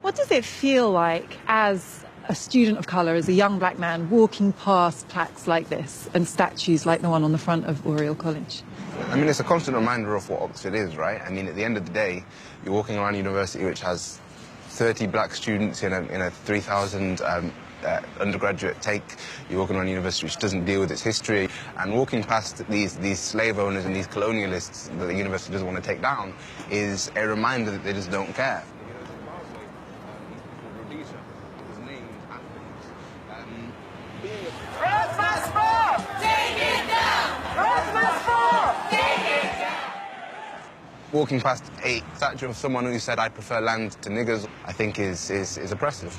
What does it feel like as a student of colour, as a young black man, walking past plaques like this and statues like the one on the front of Oriel College? I mean, it's a constant reminder of what Oxford is, right? I mean, at the end of the day, you're walking around a university which has 30 black students in a 3,000 undergraduate take. You're walking around a university which doesn't deal with its history. And walking past these slave owners and these colonialists that the university doesn't want to take down is a reminder that they just don't care. Walking past a statue of someone who said, "I prefer land to niggers," I think is oppressive.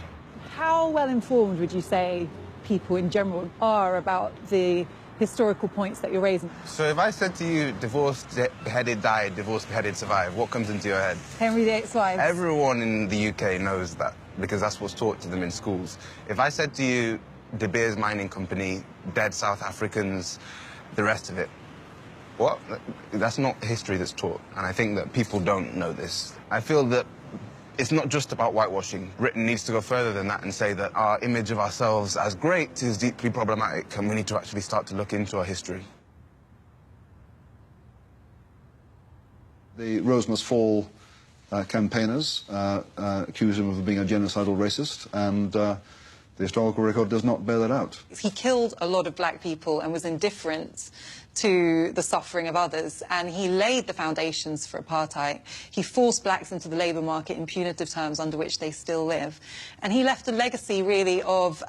How well informed would you say people in general are about the historical points that you're raising? So if I said to you, divorced, beheaded, died, divorced, beheaded, survived, what comes into your head? Henry VIII's wives. Everyone in the UK knows that, because that's what's taught to them in schools. If I said to you, De Beers Mining Company, dead South Africans, the rest of it, what? That's not history that's taught, and I think that people don't know this. I feel that it's not just about whitewashing. Britain needs to go further than that and say that our image of ourselves as great is deeply problematic, and we need to actually start to look into our history. The Rose Must Fall campaigners accuse him of being a genocidal racist, and the historical record does not bear that out. He killed a lot of black people and was indifferent to the suffering of others, and he laid the foundations for apartheid. He forced blacks into the labour market in punitive terms under which they still live. And he left a legacy, really, of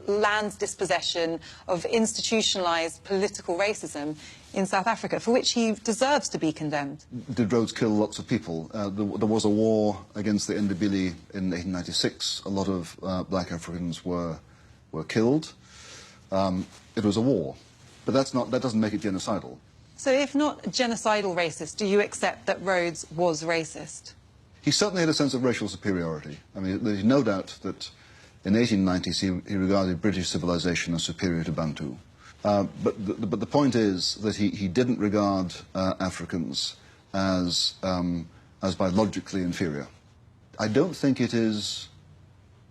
land dispossession, of institutionalised political racism in South Africa, for which he deserves to be condemned. Did Rhodes kill lots of people? There was a war against the Ndebele in 1896. A lot of black Africans were killed. It was a war. But that doesn't make it genocidal. So if not genocidal racist, do you accept that Rhodes was racist? He certainly had a sense of racial superiority. I mean, there's no doubt that in the 1890s he regarded British civilization as superior to Bantu. But the point is that he didn't regard Africans as biologically inferior. I don't think it is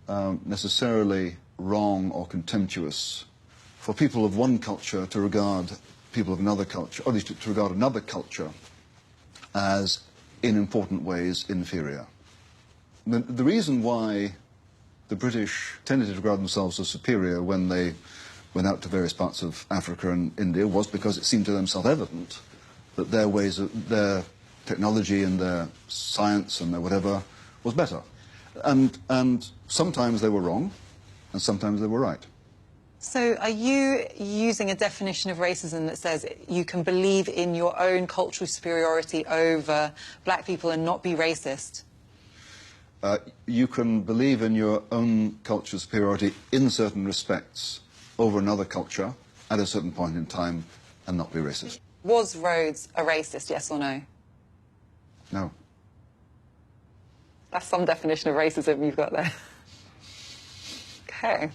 necessarily wrong or contemptuous for people of one culture to regard people of another culture, or at least to regard another culture as, in important ways, inferior. The reason why the British tended to regard themselves as superior when they went out to various parts of Africa and India was because it seemed to them self-evident that their ways, their technology and their science and their whatever was better. And sometimes they were wrong, and sometimes they were right. So are you using a definition of racism that says you can believe in your own cultural superiority over black people and not be racist? You can believe in your own cultural superiority in certain respects over another culture at a certain point in time and not be racist. Was Rhodes a racist, yes or no? No. That's some definition of racism you've got there. Okay.